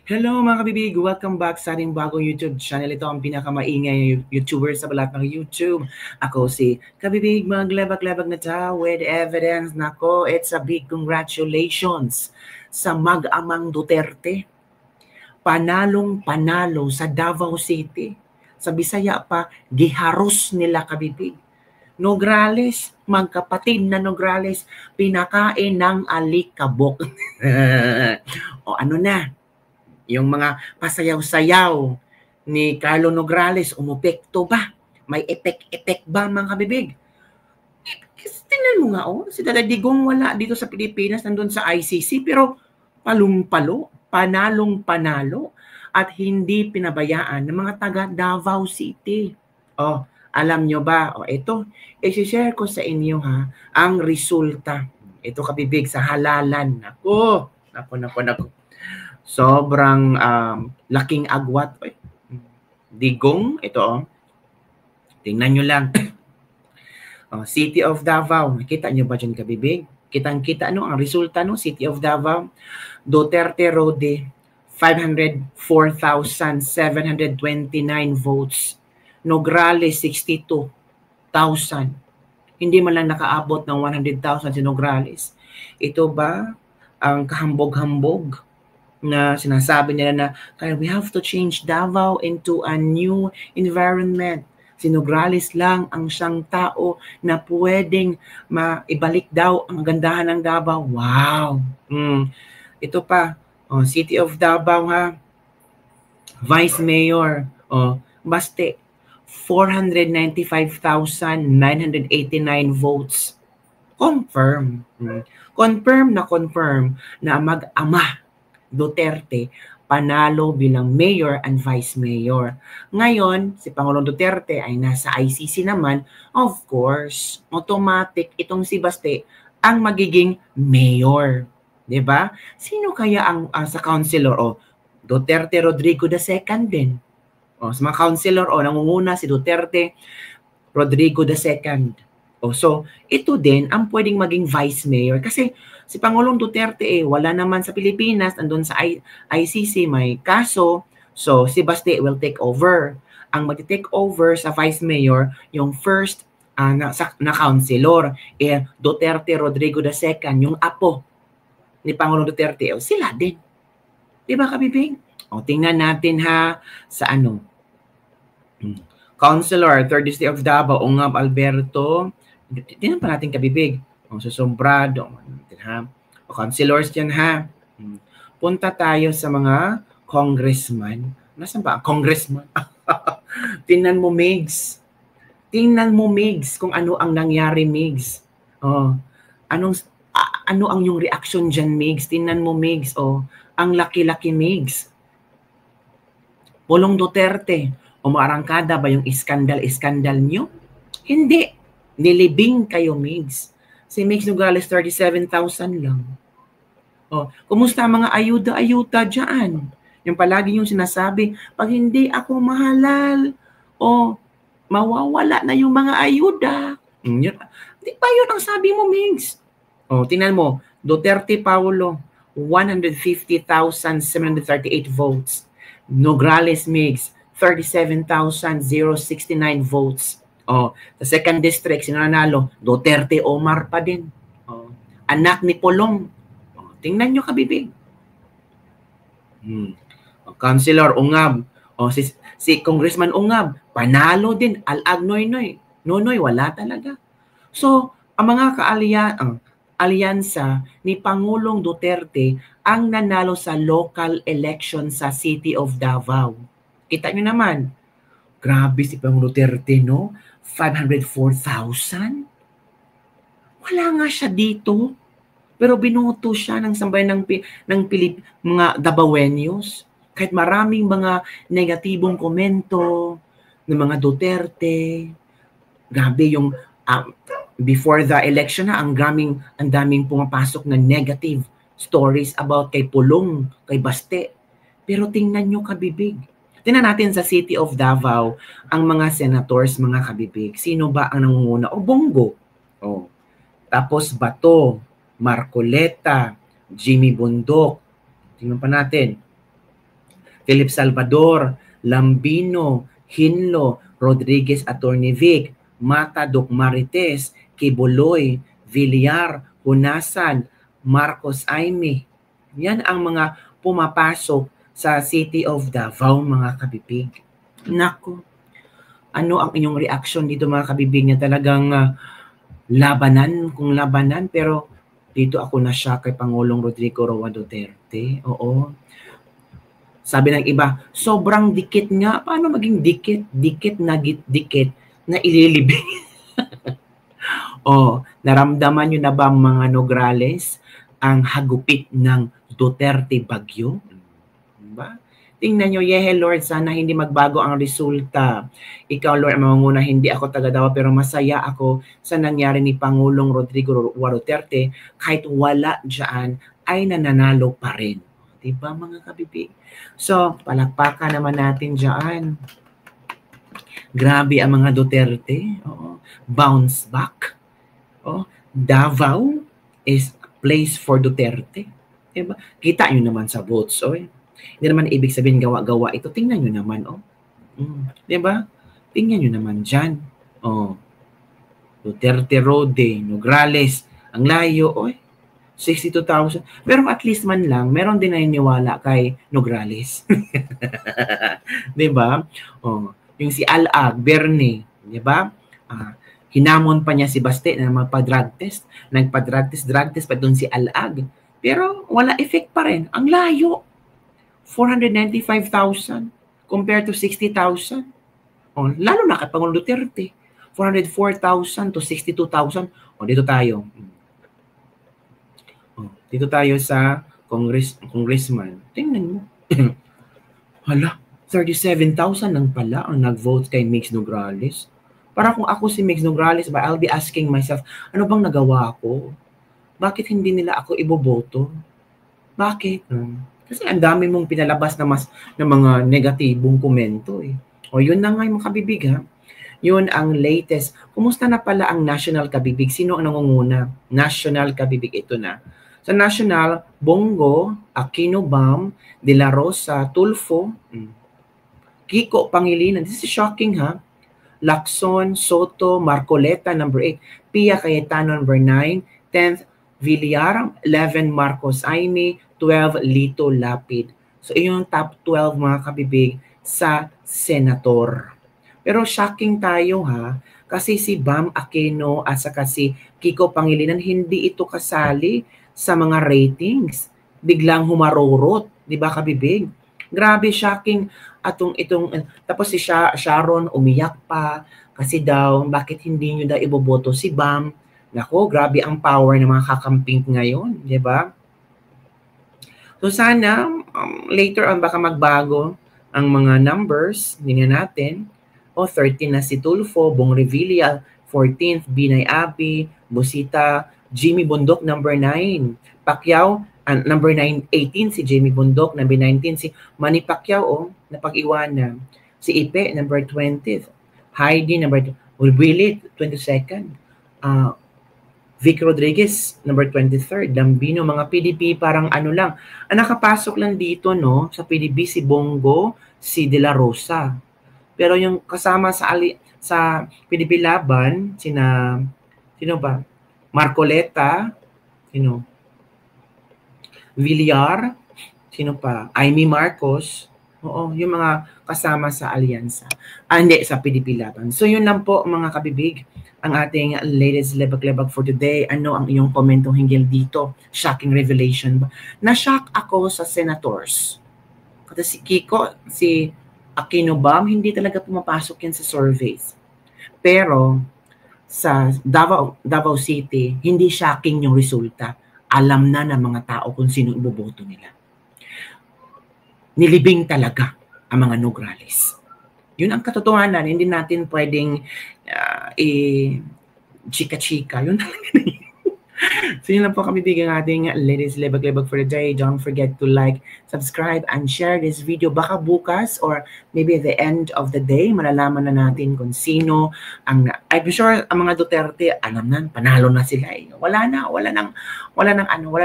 Hello mga kabibig! Welcome back sa ating bagong YouTube channel. Ito ang pinakamaingay YouTuber sa balat ng YouTube. Ako si Kabibig Maglebak-lebak na ta with evidence. Nako, it's a big congratulations sa mag-amang Duterte. Panalong-panalo sa Davao City. Sa Bisaya pa, giharos nila kabibig. Nograles, magkapatid na Nograles, pinakain ng alikabok. O ano na? Yung mga pasayaw-sayaw ni Carlo Nograles, umepekto ba? May effect ba mga kabibig? Tingnan mo nga, si Daladigong wala dito sa Pilipinas, nandun sa ICC, pero palong-palo, panalong-panalo, at hindi pinabayaan ng mga taga Davao City. Alam nyo ba? Ito, i-share ko sa inyo ang resulta. Ito kabibig sa halalan. Nako. Sobrang laking agwat. Digong, ito tingnan nyo lang. City of Davao, nakita nyo ba dyan kabibig? Kitang-kita ang resulta City of Davao. Duterte Rode, 504,729 votes. Nograles, 62,000. Hindi man lang nakaabot ng 100,000 si Nograles. Ito ba ang kahambog-hambog na sinasabi nila na we have to change Davao into a new environment. Si Nograles lang ang siyang tao na pwedeng maibalik daw ang gandahan ng Davao. Wow! Ito pa, City of Davao Vice Mayor, Baste, 495,989 votes. Confirm na mag-ama Duterte panalo bilang mayor and vice mayor. Ngayon, si Pangulong Duterte ay nasa ICC naman. Of course, automatic itong si Baste ang magiging mayor. 'Di ba? Sino kaya ang sa councilor? Duterte Rodrigo II din. Sa mga councilor, nangunguna si Duterte Rodrigo II. So, ito din ang pwedeng maging vice mayor kasi si Pangulong Duterte wala naman sa Pilipinas, andun sa ICC may kaso, so si Baste will take over. Ang mag-take over sa vice mayor, yung first na councilor, Duterte Rodrigo II, yung apo ni Pangulong Duterte, sila din. Diba kabibing? Tingnan natin sa Councilor, 3rd District of Davao, Ungab Alberto. Tingnan pa natin kabibig. Susombrado. Councilors yan Punta tayo sa mga congressman. Nasaan ba? Congressman. Tingnan mo, Migs. Kung ano ang nangyari, Migs. Ano ang yung reaction dyan, Migs? Tingnan mo, Migs. Ang laki-laki, Migs. Pulong Duterte. Umarangkada ba yung iskandal nyo? Hindi. Nilibing kayo, Migs. Si Migs Nograles, 37,000 lang. Kumusta mga ayuda-ayuda dyan? Yung palagi yung sinasabi, pag hindi ako mahalal, mawawala na yung mga ayuda. Di ba yun ang sabi mo, Migs? Tingnan mo, Duterte Paulo, 150,738 votes. Nograles Migs, 37,069 votes. Sa second district, sino nanalo? Duterte Omar pa din. Anak ni Polong. Tingnan nyo kabibig. Councilor Ungab. Si Congressman Ungab, panalo din. Alag Noynoy. Noynoy, wala talaga. So, ang mga alyansa ni Pangulong Duterte ang nanalo sa local election sa City of Davao. Kita nyo naman, grabe si Pangulong Duterte, no? 504,000? Wala nga siya dito. Pero binoto siya ng sambayan ng mga Davaoenos. Kahit maraming mga negatibong komento ng mga Duterte. Grabe yung before the election ang daming pumapasok na negative stories about kay Pulong, kay Baste. Pero tingnan nyo kabibig. Tingnan natin sa City of Davao ang mga senators, mga kabibig. Sino ba ang nangunguna? Bongo. Tapos Bato, Marcoleta, Jimmy Bundok. Tingnan pa natin. Philip Salvador, Lambino, Hinlo, Rodriguez Attorney Vic, Mata Doc Marites, Kibuloy, Villar, Hunasan, Marcos Aimee. Yan ang mga pumapasok sa City of Davao, mga kabibig. Naku, ano ang inyong reaction dito mga kabibig niya? Talagang labanan, pero dito ako na siya kay Pangulong Rodrigo Roa Duterte. Oo. Sabi ng iba, sobrang dikit nga. Paano maging dikit? Dikit na dikit na ililibing. Naramdaman nyo na ba mga Nograles ang hagupit ng Duterte bagyo? Diba? Tingnan nyo, yehe Lord, sana hindi magbago ang resulta. Ikaw Lord, mamanguna, hindi ako taga-Davao pero masaya ako sa nangyari ni Pangulong Rodrigo Duterte kahit wala dyan ay nananalo pa rin. Diba mga kabibig? So, palakpakan naman natin dyan. Grabe ang mga Duterte. Bounce back. Davao is a place for Duterte. Diba? Kita nyo naman sa votes. Hindi naman ibig sabihin gawa-gawa ito. Tingnan nyo naman. Diba? Tingnan nyo naman dyan. Duterte Rode, Nograles, ang layo. 62,000. Pero at least man lang, meron din naniniwala kay Nograles. Diba? Yung si Alag, Bernie, diba? Hinamon pa niya si Baste na magpa-drug test. Nagpa-drug test pa doon si Alag. Pero wala effect pa rin. Ang layo. 495,000 compared to 60,000. Lalo na kay Pangulong Duterte. 404,000 to 62,000. Dito tayo. Dito tayo sa congressman. Tingnan mo. Hala, 37,000 lang pala ang nag-vote kay Mix Nograles. Para kung ako si Mix Nograles, I'll be asking myself, ano bang nagawa ko? Bakit hindi nila ako iboboto? Bakit? Kasi ang dami mong pinalabas na mga negatibong komento. Yun na nga yung kabibig ha. Yun ang latest. Kumusta na pala ang National Kabibig? Sino ang nangunguna? National Kabibig, ito na. Sa National, Bongo, Aquino Bam, De La Rosa, Tulfo, Kiko Pangilinan. This is shocking ha. Lacson, Soto, Marcoleta, number 8. Pia Cayetano, number 9. 10th, Villar, 11, Marcos Aimee, 12, Lito Lapid. So, yung top 12 mga kabibig sa senator. Pero shocking tayo ha, kasi si Bam Aquino at saka si Kiko Pangilinan, hindi ito kasali sa mga ratings. Biglang humarurot, di ba kabibig? Grabe, shocking. Tapos si Sharon umiyak pa kasi daw, bakit hindi nyo daw iboboto si Bam? Nako, grabe ang power ng mga kakamping ngayon, di ba? So sana later on baka magbago ang mga numbers, tingnan natin. 13 na si Tulfo, Bong Revilla, 14th, Binay Abi, Busita, Jimmy Bundok, number 9. Pacquiao, number 9, 18 si Jimmy Bundok, number 19 si Manny Pacquiao, napag-iwanan. Si Ipe, number 20th. Heidi, number 2. Willie, 22nd. Vic Rodriguez, number 23rd. Lambino, mga PDP, parang ano lang. Ang nakapasok lang dito, no, sa PDP, si Bongo, si De La Rosa. Pero yung kasama sa PDP laban, sino ba? Marcoleta, Villar, sino pa? Aimee Marcos. Yung mga kasama sa alyansa. Hindi, sa PDP laban. So yun lang po mga kabibig, ang ating latest lebag-lebag for today. Ano ang iyong komentong hinggil dito? Shocking revelation ba? Na-shock ako sa senators. Kasi si Kiko, si Aquino Bam, hindi talaga pumapasok yan sa surveys. Pero sa Davao City, hindi shocking yung resulta. Alam na ng mga tao kung sino iboboto nila. Nilibing talaga ang mga Nograles. Yun ang katotohanan. Hindi natin pwedeng chika-chika. Yun So yun lang po kami bigyan ating latest lebag-lebag for the day. Don't forget to like, subscribe, and share this video. Baka bukas or maybe at the end of the day, malalaman na natin kung sino ang... I'm sure ang mga Duterte, alam na, panalo na sila. Wala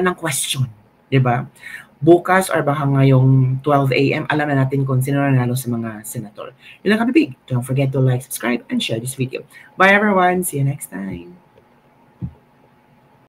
nang question. Diba? bukas or baka ngayong 12 a.m., alam na natin kung sino nanalo sa mga senator. Yun lang, kabibig. Don't forget to like, subscribe, and share this video. Bye everyone. See you next time.